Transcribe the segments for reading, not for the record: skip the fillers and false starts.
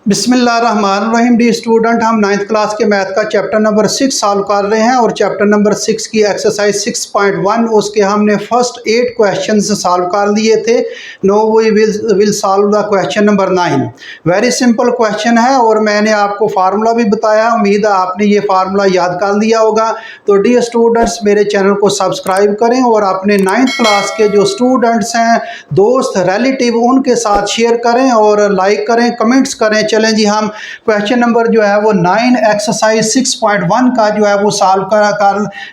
बिस्मिल्लाहिर्रहमानिर्रहीम। Dear student, हम 9th class के मैथ का चैप्टर नंबर 6 सॉल्व कर रहे हैं और चैप्टर नंबर 6 की एक्सरसाइज 6.1 उसके हमने फर्स्ट 8 क्वेश्चंस सॉल्व कर लिए थे। No we will solve the question number 9। Very simple question है और मैंने आपको फार्मूला भी बताया। उम्मीद है आपने ये फार्मूला याद कर लिया होगा। तो डी स्टूडेंट्स, मेरे चैनल को सब्सक्राइब करें और अपने 9th क्लास के जो स्टूडेंट्स हैं, दोस्त, रिलेटिव, उनके साथ शेयर करें और लाइक करें, कमेंट्स करें। चलें जी, हम क्वेश्चन नंबर जो है वो 9 एक्सरसाइज 6.1 का जो है वो सॉल्व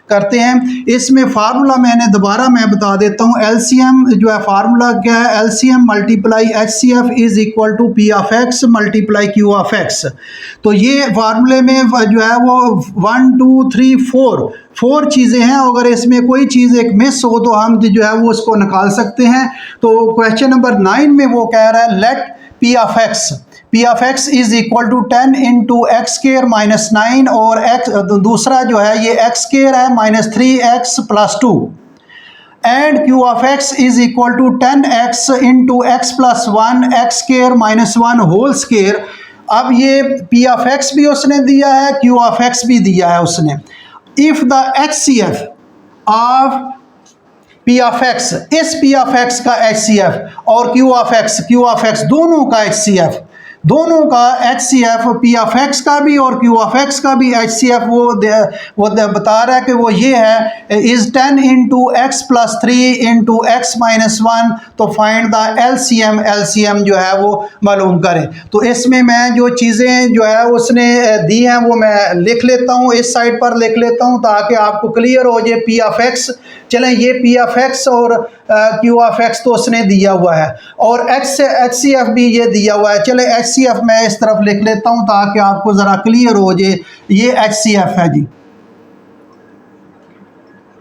करते हैं। इसमें फार्मूला मैं बता देता हूँ। एलसीएम जो है, फार्मूला क्या है? LCM multiply HCF is equal to P of x multiply Q of x. तो ये फार्मूले में जो है वो 1 2 3 4 चीज़ें हैं। अगर इसमें कोई चीज़ एक मिस हो तो हम जो है वो उसको निकाल सकते हैं। तो क्वेश्चन नंबर 9 में वो कह रहा है let P of x is equal to 10 into x square minus 9 और एक्स दूसरा जो है ये एक्स स्क्वायर है minus 3x plus 2 and Q of x is equal to 10x into x plus 1 x square minus 1 whole square. अब ये P of x भी उसने दिया है, क्यू ऑफ एक्स भी दिया है उसने। If the H C F of P of x, इस पी ऑफ एक्स का एच सी एफ और क्यू ऑफ एक्स दोनों का एच सी एफ, दोनों का H C F, P of x का भी और क्यू ऑफ एक्स का भी एच सी एफ वो बता रहा है कि वो ये है is 10 into x plus 3 into x minus 1। तो फाइंड द एलसीएम जो है वो मालूम करें। तो इसमें मैं जो चीज़ें जो है उसने दी हैं वो मैं लिख लेता हूँ, इस साइड पर लिख लेता हूँ ताकि आपको क्लियर हो जाए। पी ऑफ एक्स, चलें ये पी ऑफ एक्स और क्यू ऑफ एक्स तो उसने दिया हुआ है और एच सी एफ भी ये दिया हुआ है। चले एच सी एफ मैं इस तरफ लिख लेता हूं ताकि आपको ज़रा क्लियर हो जाए। ये एच सी एफ है जी।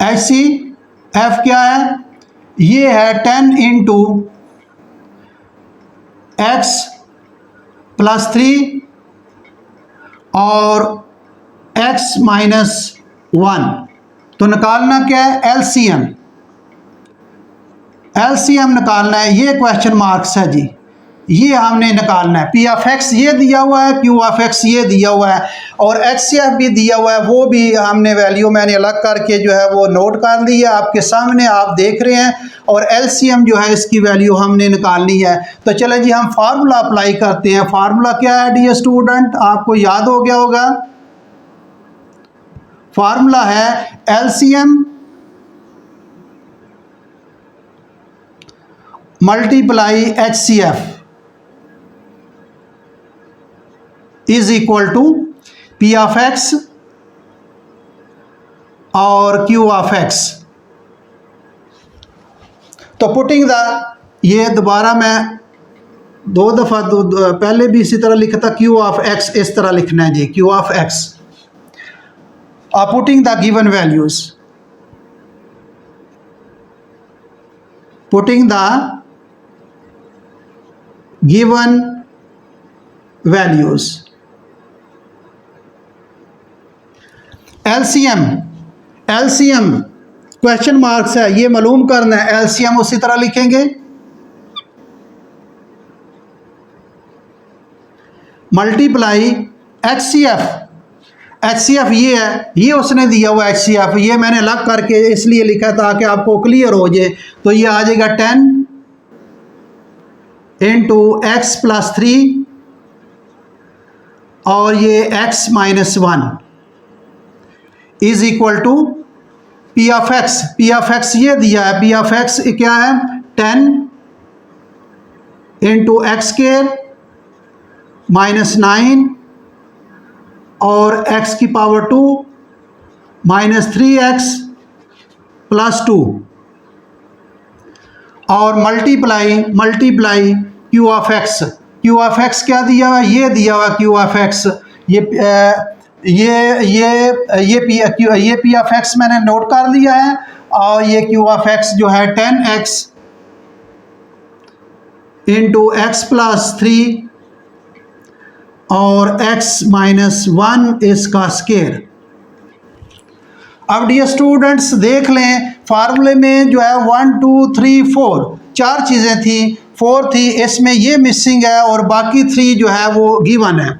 एच सी एफ क्या है? ये है 10 इंटू एक्स प्लस 3 और एक्स माइनस 1। तो निकालना क्या है? एलसीएम। एलसीएम निकालना है, ये क्वेश्चन मार्क्स है जी, ये हमने निकालना है। पी ऑफ एक्स ये दिया हुआ है, क्यू ऑफ एक्स ये दिया हुआ है और एच सी एफ भी दिया हुआ है। वो भी हमने वैल्यू मैंने अलग करके जो है वो नोट कर ली है, आपके सामने आप देख रहे हैं। और एलसीएम जो है इसकी वैल्यू हमने निकालनी है। तो चलें जी, हम फार्मूला अप्लाई करते हैं। फार्मूला क्या है डियर स्टूडेंट? आपको याद हो गया होगा। फार्मूला है LCM multiply H C F is equal to P of x और क्यू ऑफ एक्स। तो पुटिंग द, ये दोबारा मैं 2 दफ़ा पहले भी इसी तरह लिखा था। क्यू ऑफ एक्स इस तरह लिखना है जी, Q of X. Putting the given values, putting the given values. LCM question marks है, ये मालूम करना है। एलसीएम उसी तरह लिखेंगे, मल्टीप्लाई एचसीएफ ये है, ये उसने दिया हुआ एचसीएफ, ये मैंने अलग करके इसलिए लिखा ताकि आपको क्लियर हो जाए। तो ये आ जाएगा 10 इंटू एक्स प्लस 3 और ये x minus 1 is equal to P of x. P of x ये दिया है, पी ऑफ एक्स क्या है? 10 इंटू एक्स स्क्वायर माइनस 9 और x की पावर 2 माइनस 3x प्लस 2 और multiply Q of x. Q of x क्या दिया हुआ? ये दिया हुआ क्यू ऑफ एक्स। ये पी ऑफ एक्स मैंने नोट कर लिया है और ये क्यू ऑफ एक्स जो है 10x इंटू एक्स प्लस 3 और x माइनस 1 इसका स्क्वायर। अब डियर स्टूडेंट्स देख लें, फार्मूले में जो है 1 2 3 4 चार चीज़ें थी। 4 थी, इसमें ये मिसिंग है और बाकी 3 जो है वो गिवन है।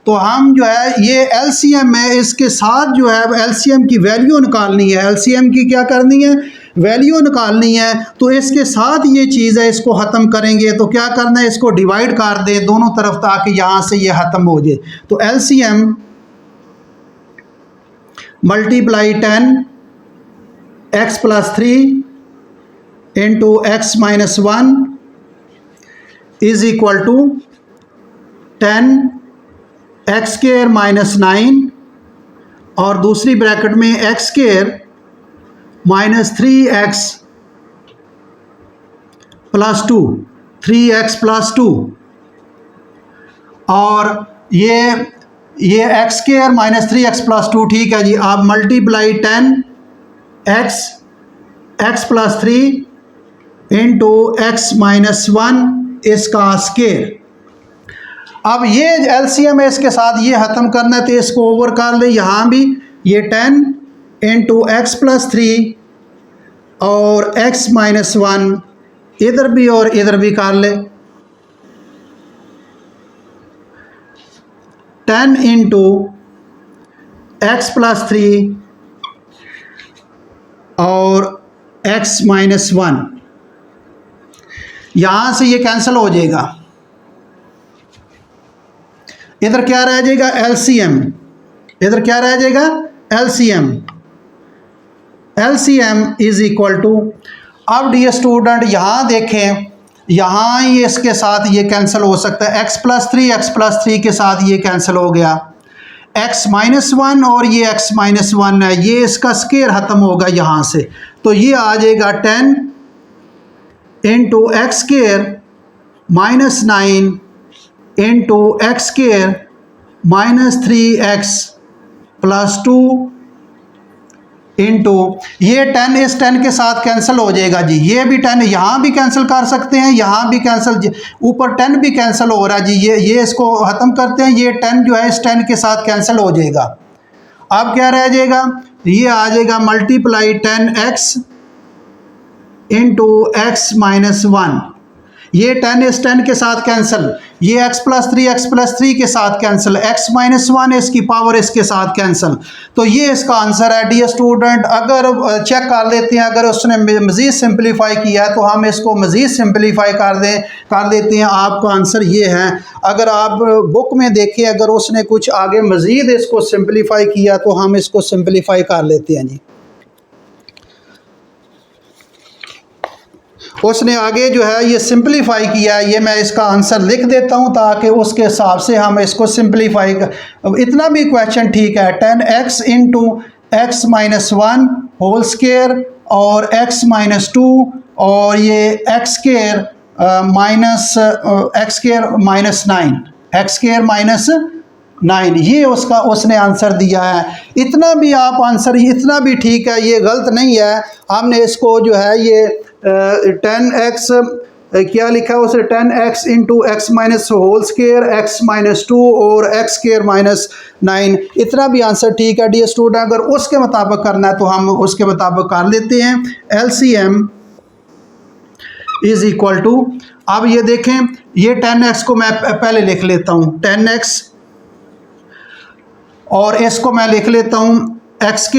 तो हम जो है ये एलसीएम है, इसके साथ जो है एलसीएम की वैल्यू निकालनी है। एलसीएम की क्या करनी है? वैल्यू निकालनी है। तो इसके साथ ये चीज़ है, इसको ख़त्म करेंगे तो क्या करना है, इसको डिवाइड कर दें दोनों तरफ ताकि यहाँ से ये ख़त्म हो जाए। तो LCM multiply 10 x + 3 into x - 1 is equal to 10 x² - 9 और दूसरी ब्रैकेट में x² - 3x + 2 3x + 2 और ये x² - 3x + 2 ठीक है जी। आप मल्टीप्लाई 10 x + 3 इंटू x - 1 इसका स्केयर। अब ये एलसीएम है, इसके साथ ये ख़त्म करना है तो इसको ओवर कर ले। यहाँ भी ये 10 इंटू x + 3 और x - 1 इधर भी और इधर भी कर ले। 10 इंटू x + 3 और x - 1, यहाँ से ये कैंसिल हो जाएगा। इधर क्या रह जाएगा? एलसीएम। इधर क्या रह जाएगा? LCM. LCM is equal to, अब डियर स्टूडेंट यहाँ देखें, यहाँ ये इसके साथ ये कैंसिल हो सकता है। x + 3 के साथ ये कैंसिल हो गया। x - 1 और ये x - 1 है, ये इसका स्केयर ख़त्म होगा यहाँ से। तो ये आ जाएगा 10 into x² - 9 into x² - 3x + 2 into ये 10 इस 10 के साथ कैंसिल हो जाएगा जी। ये भी 10 यहाँ भी कैंसिल कर सकते हैं, यहाँ भी कैंसिल, ऊपर 10 भी कैंसिल हो रहा है जी। ये इसको ख़त्म करते हैं। ये 10 जो है इस 10 के साथ कैंसिल हो जाएगा। अब क्या रह जाएगा? ये आ जाएगा मल्टीप्लाई 10x इंटू x - 1। ये 10 इस 10 के साथ कैंसिल, ये x + 3 के साथ कैंसिल, x - 1 इसकी पावर इसके साथ कैंसिल। तो ये इसका आंसर है डियर स्टूडेंट। अगर चेक कर लेते हैं, अगर उसने मज़ीद सिंपलीफाई किया है तो हम इसको मज़ीद सिंपलीफाई कर देते हैं। आपका आंसर ये है। अगर आप बुक में देखें, अगर उसने कुछ आगे मज़ीद इसको सिंपलीफाई किया तो हम इसको सिंपलीफाई कर लेते हैं जी। उसने आगे जो है ये सिंपलीफाई किया है, ये मैं इसका आंसर लिख देता हूँ ताकि उसके हिसाब से हम इसको सिंपलीफाई इतना भी क्वेश्चन ठीक है। 10x into x - 1 whole square और x - 2 और ये x² - 9 ये उसने आंसर दिया है। इतना भी आप आंसर, इतना भी ठीक है, ये गलत नहीं है। हमने इसको जो है ये 10x क्या लिखा है उसे, 10x into x - whole square x - 2 और x² - 9, इतना भी आंसर ठीक है डियर स्टूडेंट। अगर उसके मुताबिक करना है तो हम उसके मुताबिक कर लेते हैं। LCM इज इक्वल टू, अब ये देखें, ये 10x को मैं पहले लिख लेता हूँ 10x और इसको मैं लिख लेता हूँ x²।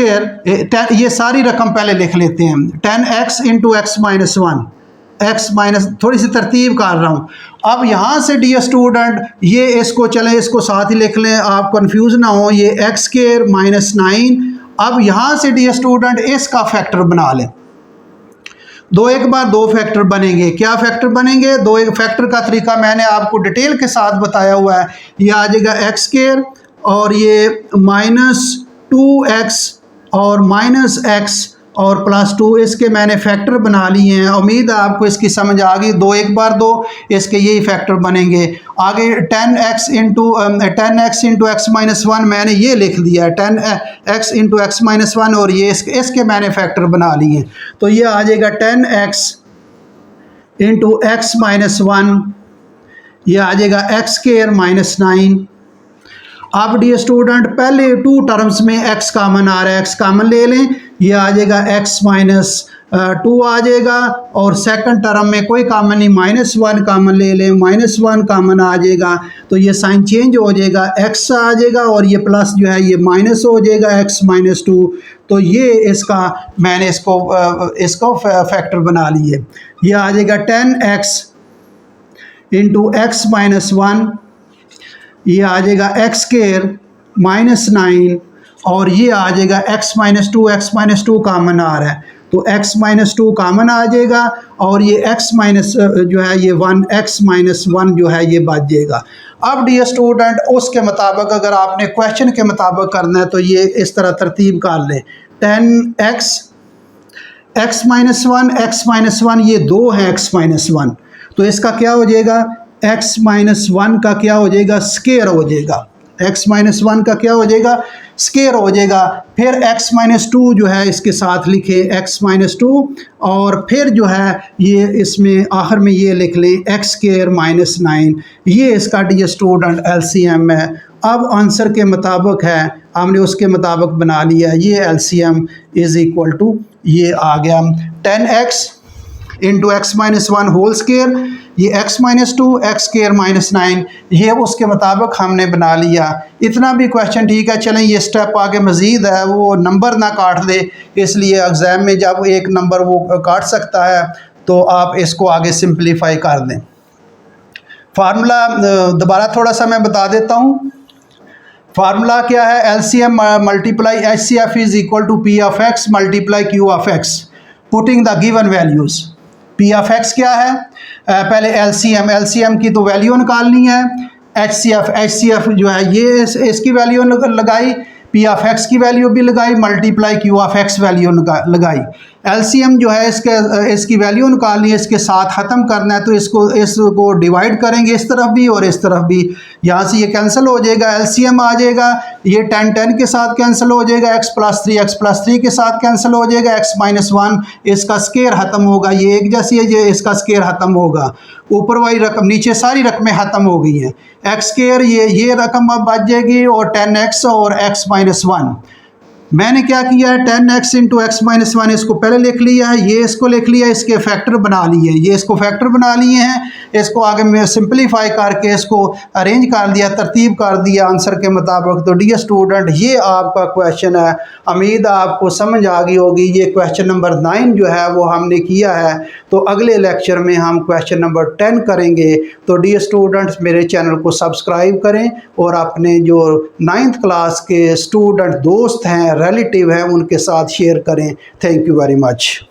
ये सारी रकम पहले लिख लेते हैं। 10x इंटू x - 1, थोड़ी सी तरतीब कर रहा हूँ। अब यहाँ से डियर स्टूडेंट ये इसको चलें, इसको साथ ही लिख लें, आप कंफ्यूज ना हो। ये x² - 9। अब यहाँ से डियर स्टूडेंट इसका फैक्टर बना लें। एक बार दो फैक्टर बनेंगे। क्या फैक्टर बनेंगे? एक फैक्टर का तरीका मैंने आपको डिटेल के साथ बताया हुआ है। ये आ जाएगा x² और ये -2x और -x और +2, इसके मैंने फैक्टर बना लिए हैं। उम्मीद है आपको इसकी समझ आ गई। 1 बार 2 इसके यही फैक्टर बनेंगे। आगे 10x इंटू x - 1 मैंने ये लिख दिया है, 10x इंटू x - 1 और ये इसके मैंने फैक्टर बना लिए। तो ये आ जाएगा 10x इंटू x - 1, ये आ जाएगा x² - 9। अब डियर स्टूडेंट पहले 2 टर्म्स में x कॉमन आ रहा है, x कॉमन ले लें, ये आ जाएगा x 2 आ जाएगा, और सेकंड टर्म में कोई कॉमन नहीं, -1 कॉमन ले लें, -1 कॉमन आ जाएगा, तो ये साइन चेंज हो जाएगा, x आ जाएगा, और ये प्लस जो है ये माइनस हो जाएगा, x -2। तो ये इसका मैंने इसको फैक्टर बना लिए। ये आ जाएगा 10x इंटू x -1, ये आ जाएगा x स्क्वायर -9, और ये आ जाएगा x -2 कॉमन आ रहा है, तो x -2 कॉमन आ जाएगा, और ये x माइनस जो है ये 1, x -1 जो है ये बच जाएगा। अब डियर स्टूडेंट, उसके मुताबिक अगर आपने क्वेश्चन के मुताबिक करना है तो ये इस तरह तरतीब कर लें। 10x, x -1 ये 2 है, x -1, तो इसका क्या हो जाएगा, x -1 का क्या हो जाएगा, स्क्वायर हो जाएगा, x -1 का क्या हो जाएगा, स्क्वायर हो जाएगा। फिर x -2 जो है इसके साथ लिखे, x -2, और फिर जो है ये इसमें आखिर में ये लिख लें x स्क्वायर -9। ये इसका डियर स्टूडेंट LCM है। अब आंसर के मुताबिक है, हमने उसके मुताबिक बना लिया, ये LCM इज़ इक्वल टू ये आ गया 10x into x -1 whole square, ये x -2 x स्क्वायर -9, ये उसके मुताबिक हमने बना लिया। इतना भी क्वेश्चन ठीक है। चलें, ये स्टेप आगे मज़ीद है, वो नंबर ना काट दे, इसलिए एग्ज़ाम में जब एक नंबर वो काट सकता है तो आप इसको आगे सिंप्लीफाई कर दें। फार्मूला दोबारा थोड़ा सा मैं बता देता हूँ। फार्मूला क्या है, LCM multiply HCF is equal to P of x multiply Q of x, putting the given values. P of x क्या है, पहले LCM की तो वैल्यू निकालनी है, HCF जो है ये इसकी वैल्यू लगाई, P ऑफ x की वैल्यू भी लगाई, multiply Q of x value लगाई। LCM जो है इसकी वैल्यू निकालनी है, इसके साथ ख़त्म करना है, तो इसको डिवाइड करेंगे इस तरफ भी और इस तरफ भी, यहाँ से ये कैंसिल हो जाएगा, LCM आ जाएगा, ये 10 के साथ कैंसिल हो जाएगा, x + 3 के साथ कैंसिल हो जाएगा, x -1 इसका स्क्वायर ख़त्म होगा, ये एक जैसी है, ये इसका स्क्वायर ख़त्म होगा, ऊपर वाली रकम नीचे सारी रकमें ख़त्म हो गई हैं, x स्क्वायर ये रकम अब बच जाएगी, और 10x और x -1। मैंने क्या किया है, 10x इंटू x -1 इसको पहले लिख लिया है, ये इसको लिख लिया, इसके फैक्टर बना लिए, ये इसको फैक्टर बना लिए हैं, इसको आगे मैं सिंपलीफाई करके इसको अरेंज कर दिया, तरतीब कर दिया आंसर के मुताबिक। तो डियर स्टूडेंट, ये आपका क्वेश्चन है, उम्मीद आपको समझ आ गई होगी। ये क्वेश्चन नंबर 9 जो है वो हमने किया है, तो अगले लेक्चर में हम क्वेश्चन नंबर 10 करेंगे। तो डियर स्टूडेंट्स, मेरे चैनल को सब्सक्राइब करें, और अपने जो 9th क्लास के स्टूडेंट दोस्त हैं, रिलेटिव हैं, उनके साथ शेयर करें। Thank you very much.